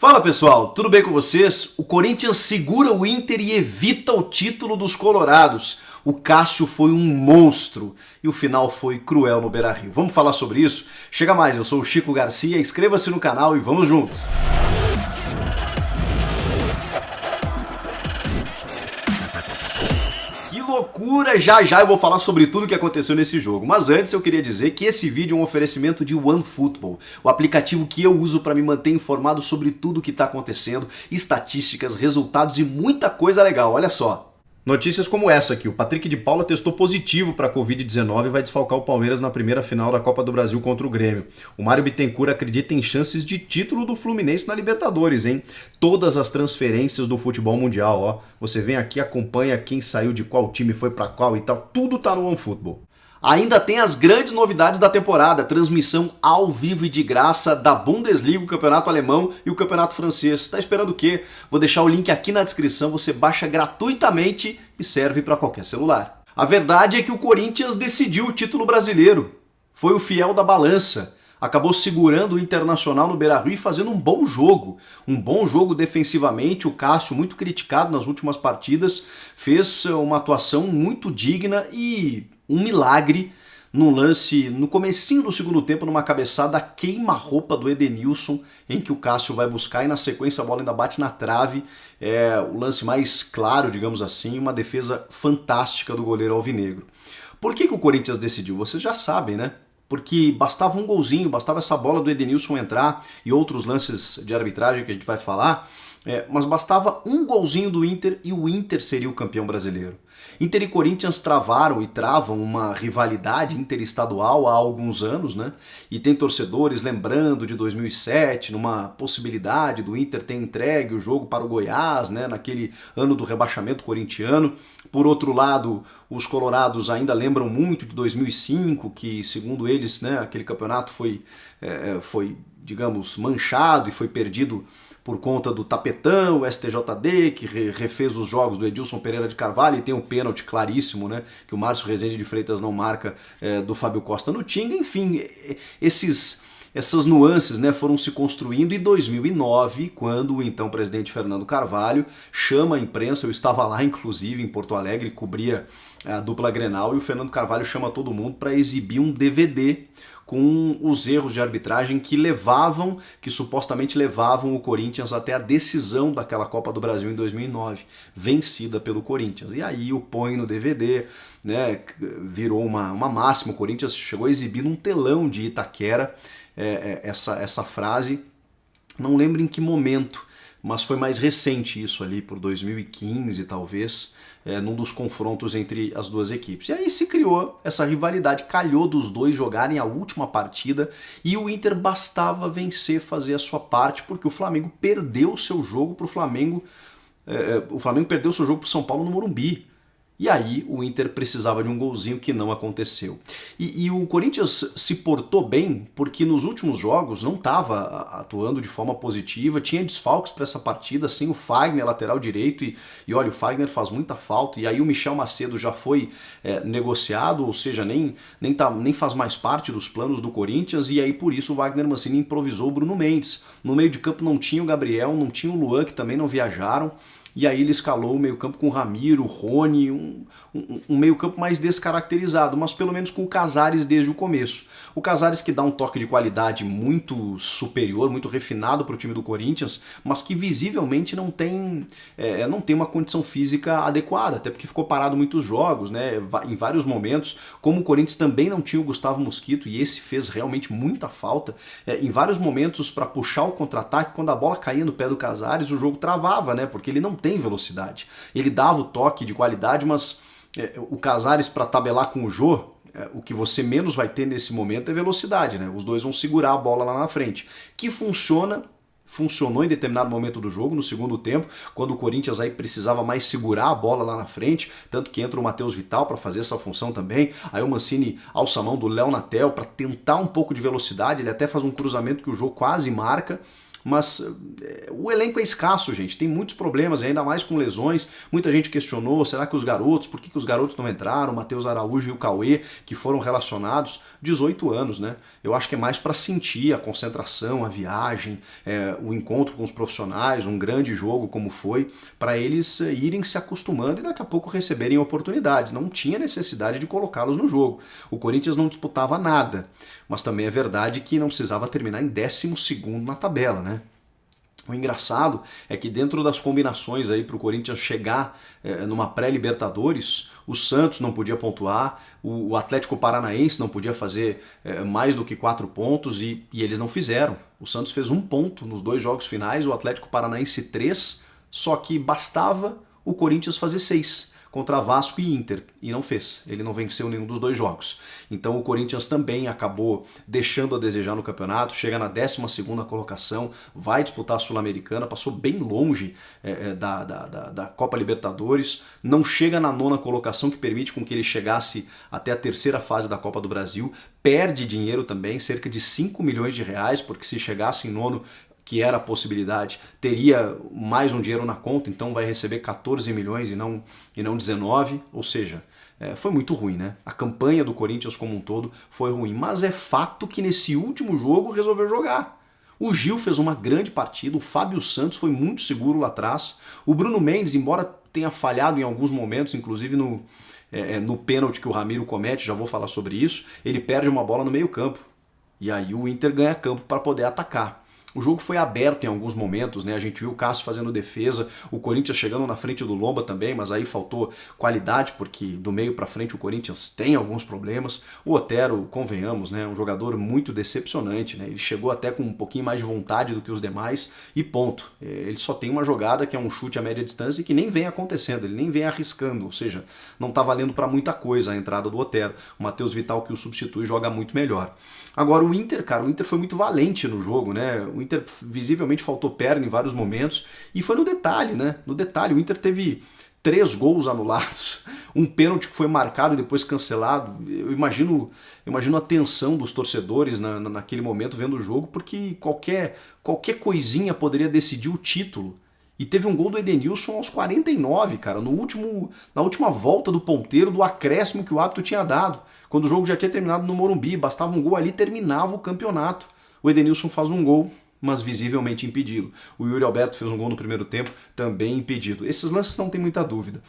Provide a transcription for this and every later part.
Fala pessoal, tudo bem com vocês? O Corinthians segura o Inter e evita o título dos Colorados. O Cássio foi um monstro e o final foi cruel no Beira-Rio. Vamos falar sobre isso? Chega mais, eu sou o Chico Garcia, inscreva-se no canal e vamos juntos! Que loucura! Já eu vou falar sobre tudo o que aconteceu nesse jogo. Mas antes eu queria dizer que esse vídeo é um oferecimento de OneFootball, o aplicativo que eu uso para me manter informado sobre tudo o que está acontecendo, estatísticas, resultados e muita coisa legal. Olha só. Notícias como essa aqui, o Patrick de Paula testou positivo para a Covid-19 e vai desfalcar o Palmeiras na primeira final da Copa do Brasil contra o Grêmio. O Mário Bittencourt acredita em chances de título do Fluminense na Libertadores, hein? Todas as transferências do futebol mundial, ó. Você vem aqui, acompanha quem saiu de qual time, foi para qual e tal, tudo tá no OneFootball. Ainda tem as grandes novidades da temporada, transmissão ao vivo e de graça da Bundesliga, o campeonato alemão e o campeonato francês. Tá esperando o quê? Vou deixar o link aqui na descrição, você baixa gratuitamente e serve para qualquer celular. A verdade é que o Corinthians decidiu o título brasileiro. Foi o fiel da balança. Acabou segurando o Internacional no Beira-Rio e fazendo um bom jogo. Um bom jogo defensivamente. O Cássio, muito criticado nas últimas partidas, fez uma atuação muito digna e um milagre num lance no comecinho do segundo tempo, numa cabeçada queima-roupa do Edenilson, em que o Cássio vai buscar e na sequência a bola ainda bate na trave. É o lance mais claro, digamos assim, uma defesa fantástica do goleiro alvinegro. Por que o Corinthians decidiu? Vocês já sabem, né? Porque bastava um golzinho, bastava essa bola do Edenilson entrar e outros lances de arbitragem que a gente vai falar, mas bastava um golzinho do Inter e o Inter seria o campeão brasileiro. Inter e Corinthians travaram e travam uma rivalidade interestadual há alguns anos, né? E tem torcedores lembrando de 2007, numa possibilidade do Inter ter entregue o jogo para o Goiás, né? Naquele ano do rebaixamento corintiano. Por outro lado, os colorados ainda lembram muito de 2005, que segundo eles, né, aquele campeonato foi, digamos, manchado e foi perdido por conta do tapetão, o STJD, que refez os jogos do Edilson Pereira de Carvalho, e tem um pênalti claríssimo, né, que o Márcio Rezende de Freitas não marca, do Fábio Costa no Tinga. Enfim, essas nuances, né, foram se construindo em 2009, quando o então presidente Fernando Carvalho chama a imprensa, eu estava lá inclusive em Porto Alegre, cobria a dupla Grenal, e o Fernando Carvalho chama todo mundo para exibir um DVD com os erros de arbitragem que supostamente levavam o Corinthians até a decisão daquela Copa do Brasil em 2009, vencida pelo Corinthians. E aí o põe no DVD, né, virou uma máxima, o Corinthians chegou a exibir num telão de Itaquera essa frase, não lembro em que momento, mas foi mais recente isso ali, por 2015 talvez, num dos confrontos entre as duas equipes. E aí se criou essa rivalidade, calhou dos dois jogarem a última partida e o Inter bastava vencer, fazer a sua parte, porque o Flamengo perdeu o seu jogo para o Flamengo. O Flamengo perdeu o seu jogo para o São Paulo no Morumbi. E aí o Inter precisava de um golzinho que não aconteceu. E o Corinthians se portou bem porque nos últimos jogos não estava atuando de forma positiva, tinha desfalques para essa partida, sem o Fagner, lateral direito, e olha, o Fagner faz muita falta, e aí o Michel Macedo já foi negociado, ou seja, nem faz mais parte dos planos do Corinthians, e aí por isso o Wagner Mancini improvisou o Bruno Mendes. No meio de campo não tinha o Gabriel, não tinha o Luan, que também não viajaram. E aí ele escalou o meio-campo com o Ramiro, o Rony, um meio-campo mais descaracterizado, mas pelo menos com o Casares desde o começo. O Casares que dá um toque de qualidade muito superior, muito refinado para o time do Corinthians, mas que visivelmente não tem uma condição física adequada, até porque ficou parado muitos jogos, né, em vários momentos. Como o Corinthians também não tinha o Gustavo Mosquito, e esse fez realmente muita falta, em vários momentos para puxar o contra-ataque, quando a bola caía no pé do Casares, o jogo travava, né, porque ele não tem velocidade. Ele dava o toque de qualidade, mas o Casares para tabelar com o Jô, o que você menos vai ter nesse momento é velocidade, né? Os dois vão segurar a bola lá na frente, que funcionou em determinado momento do jogo, no segundo tempo, quando o Corinthians aí precisava mais segurar a bola lá na frente, tanto que entra o Matheus Vital para fazer essa função também, aí o Mancini alça a mão do Léo Natel para tentar um pouco de velocidade, ele até faz um cruzamento que o jogo quase marca. mas o elenco é escasso, gente, tem muitos problemas, ainda mais com lesões. Muita gente questionou, será que os garotos, por que os garotos não entraram? O Matheus Araújo e o Cauê, que foram relacionados, 18 anos, né? Eu acho que é mais para sentir a concentração, a viagem, o encontro com os profissionais, um grande jogo como foi, para eles irem se acostumando e daqui a pouco receberem oportunidades. Não tinha necessidade de colocá-los no jogo. O Corinthians não disputava nada, mas também é verdade que não precisava terminar em 12º na tabela, né? O engraçado é que dentro das combinações aí para o Corinthians chegar numa pré-Libertadores, o Santos não podia pontuar, o Atlético Paranaense não podia fazer mais do que 4 pontos e eles não fizeram. O Santos fez 1 ponto nos 2 jogos finais, o Atlético Paranaense 3, só que bastava o Corinthians fazer 6 contra Vasco e Inter, e não fez. Ele não venceu nenhum dos 2 jogos. Então o Corinthians também acabou deixando a desejar no campeonato, chega na 12ª colocação, vai disputar a Sul-Americana, passou bem longe da Copa Libertadores, não chega na 9ª colocação, que permite com que ele chegasse até a 3ª fase da Copa do Brasil, perde dinheiro também, cerca de 5 milhões de reais, porque se chegasse em 9º, que era a possibilidade, teria mais um dinheiro na conta, então vai receber 14 milhões e não 19, ou seja, foi muito ruim, né? A campanha do Corinthians como um todo foi ruim, mas é fato que nesse último jogo resolveu jogar. O Gil fez uma grande partida, o Fábio Santos foi muito seguro lá atrás, o Bruno Mendes, embora tenha falhado em alguns momentos, inclusive no pênalti que o Ramiro comete, já vou falar sobre isso, ele perde uma bola no meio campo, e aí o Inter ganha campo para poder atacar. O jogo foi aberto em alguns momentos, né? A gente viu o Cássio fazendo defesa, o Corinthians chegando na frente do Lomba também, mas aí faltou qualidade, porque do meio para frente o Corinthians tem alguns problemas. O Otero, convenhamos, né? Um jogador muito decepcionante, né? Ele chegou até com um pouquinho mais de vontade do que os demais e ponto. Ele só tem uma jogada que é um chute a média distância e que nem vem acontecendo, ele nem vem arriscando, ou seja, não tá valendo para muita coisa a entrada do Otero. O Matheus Vital, que o substitui, joga muito melhor. Agora o Inter, cara, o Inter foi muito valente no jogo, né? O Inter visivelmente faltou perna em vários momentos e foi no detalhe, né? No detalhe, o Inter teve 3 gols anulados, um pênalti que foi marcado e depois cancelado. Eu imagino a tensão dos torcedores naquele momento vendo o jogo, porque qualquer coisinha poderia decidir o título. E teve um gol do Edenilson aos 49, cara, na última volta do ponteiro do acréscimo que o árbitro tinha dado. Quando o jogo já tinha terminado no Morumbi, bastava um gol ali, terminava o campeonato. O Edenilson faz um gol, mas visivelmente impedido. O Yuri Alberto fez um gol no primeiro tempo, também impedido. Esses lances não tem muita dúvida.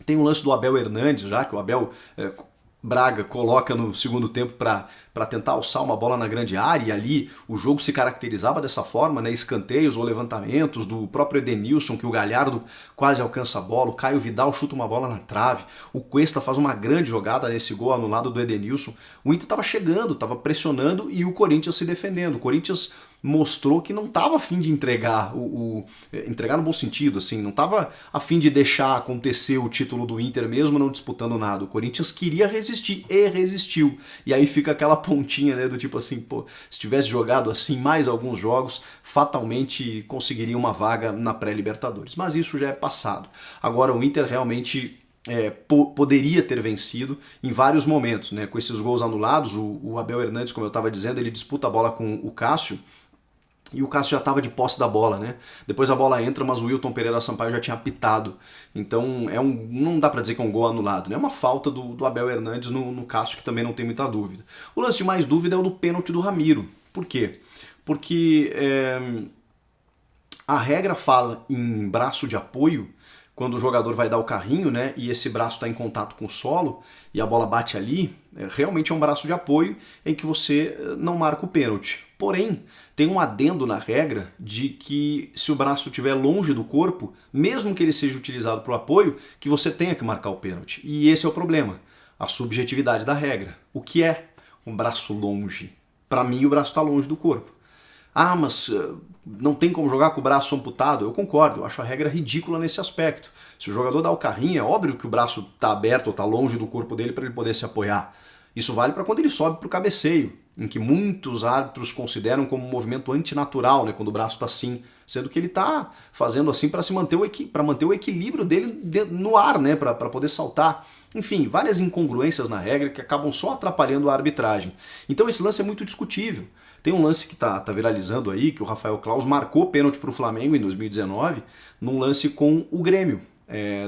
Tem o lance do Abel Hernandes, já que o Abel Braga coloca no segundo tempo para tentar alçar uma bola na grande área, e ali o jogo se caracterizava dessa forma, né? Escanteios ou levantamentos do próprio Edenilson, que o Galhardo quase alcança a bola, o Caio Vidal chuta uma bola na trave, o Cuesta faz uma grande jogada nesse gol anulado do Edenilson. O Inter estava chegando, estava pressionando e o Corinthians se defendendo. O Corinthians mostrou que não estava a fim de entregar, entregar no bom sentido, assim, não estava a fim de deixar acontecer o título do Inter mesmo não disputando nada. O Corinthians queria resistir e resistiu. E aí fica aquela pontinha, né, do tipo assim, pô, se tivesse jogado assim mais alguns jogos, fatalmente conseguiria uma vaga na pré-Libertadores. Mas isso já é passado. Agora o Inter realmente poderia ter vencido em vários momentos, né? Com esses gols anulados, o Abel Hernandes, como eu estava dizendo, ele disputa a bola com o Cássio, e o Cássio já estava de posse da bola, né? Depois a bola entra, mas o Wilton Pereira Sampaio já tinha apitado. Então não dá para dizer que é um gol anulado, né? É uma falta do Abel Hernandes no Cássio, que também não tem muita dúvida. O lance de mais dúvida é o do pênalti do Ramiro. Por quê? Porque a regra fala em braço de apoio quando o jogador vai dar o carrinho, né, e esse braço está em contato com o solo e a bola bate ali, realmente é um braço de apoio em que você não marca o pênalti. Porém, tem um adendo na regra de que se o braço estiver longe do corpo, mesmo que ele seja utilizado para o apoio, que você tenha que marcar o pênalti. E esse é o problema, a subjetividade da regra. O que é um braço longe? Para mim, o braço está longe do corpo. Ah, mas não tem como jogar com o braço amputado? Eu concordo, eu acho a regra ridícula nesse aspecto. Se o jogador dá o carrinho, é óbvio que o braço está aberto ou está longe do corpo dele para ele poder se apoiar. Isso vale para quando ele sobe para o cabeceio, em que muitos árbitros consideram como um movimento antinatural, né, quando o braço está assim, sendo que ele está fazendo assim para manter o equilíbrio dele no ar, né, para poder saltar. Enfim, várias incongruências na regra que acabam só atrapalhando a arbitragem. Então esse lance é muito discutível. Tem um lance que tá viralizando aí, que o Rafael Claus marcou pênalti pro Flamengo em 2019, num lance com o Grêmio,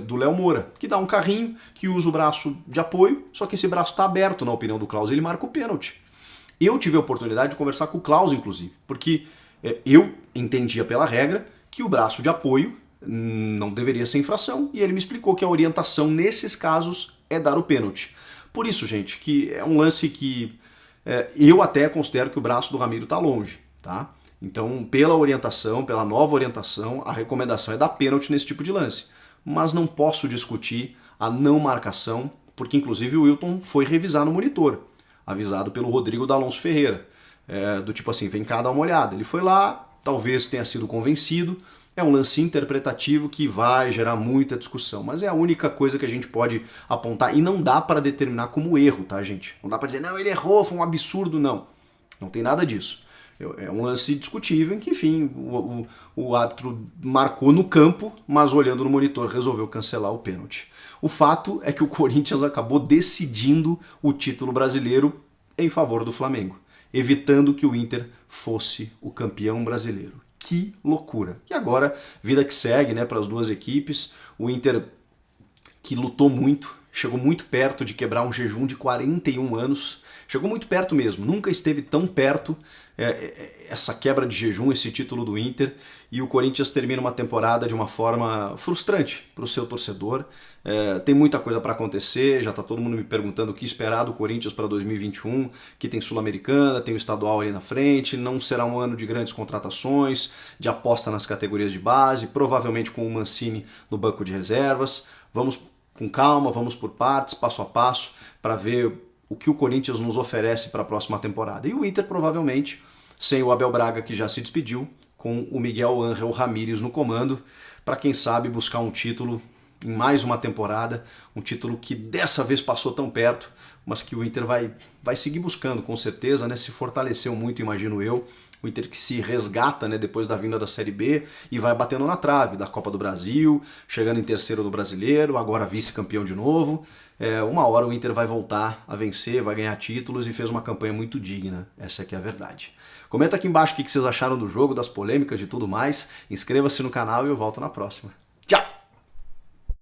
do Léo Moura, que dá um carrinho, que usa o braço de apoio, só que esse braço está aberto, na opinião do Claus, ele marca o pênalti. Eu tive a oportunidade de conversar com o Claus, inclusive, porque eu entendia pela regra que o braço de apoio não deveria ser infração, e ele me explicou que a orientação nesses casos é dar o pênalti. Por isso, gente, que é um lance que eu até considero que o braço do Ramiro está longe, tá? Então, pela orientação, pela nova orientação, a recomendação é dar pênalti nesse tipo de lance. Mas não posso discutir a não marcação, porque inclusive o Wilton foi revisar no monitor, avisado pelo Rodrigo D'Alonso Ferreira, do tipo assim, vem cá dar uma olhada. Ele foi lá, talvez tenha sido convencido, é um lance interpretativo que vai gerar muita discussão, mas é a única coisa que a gente pode apontar e não dá para determinar como erro, tá, gente? Não dá para dizer, não, ele errou, foi um absurdo, não. Não tem nada disso. É um lance discutível em que, enfim, o árbitro marcou no campo, mas olhando no monitor resolveu cancelar o pênalti. O fato é que o Corinthians acabou decidindo o título brasileiro em favor do Flamengo, evitando que o Inter fosse o campeão brasileiro. Que loucura! E agora, vida que segue, né, para as duas equipes. O Inter, que lutou muito, chegou muito perto de quebrar um jejum de 41 anos. Chegou muito perto mesmo, nunca esteve tão perto essa quebra de jejum, esse título do Inter, e o Corinthians termina uma temporada de uma forma frustrante para o seu torcedor. Tem muita coisa para acontecer, já está todo mundo me perguntando o que esperar do Corinthians para 2021, que tem Sul-Americana, tem o estadual ali na frente, não será um ano de grandes contratações, de aposta nas categorias de base, provavelmente com o Mancini no banco de reservas. Vamos com calma, vamos por partes, passo a passo, para ver o que o Corinthians nos oferece para a próxima temporada. E o Inter provavelmente, sem o Abel Braga que já se despediu, com o Miguel Ángel Ramírez no comando, para quem sabe buscar um título em mais uma temporada, um título que dessa vez passou tão perto, mas que o Inter vai seguir buscando com certeza, né? Se fortaleceu muito, imagino eu. O Inter que se resgata, né, depois da vinda da Série B e vai batendo na trave da Copa do Brasil, chegando em terceiro do Brasileiro, agora vice-campeão de novo. Uma hora o Inter vai voltar a vencer, vai ganhar títulos e fez uma campanha muito digna. Essa é que é a verdade. Comenta aqui embaixo o que vocês acharam do jogo, das polêmicas e tudo mais. Inscreva-se no canal e eu volto na próxima.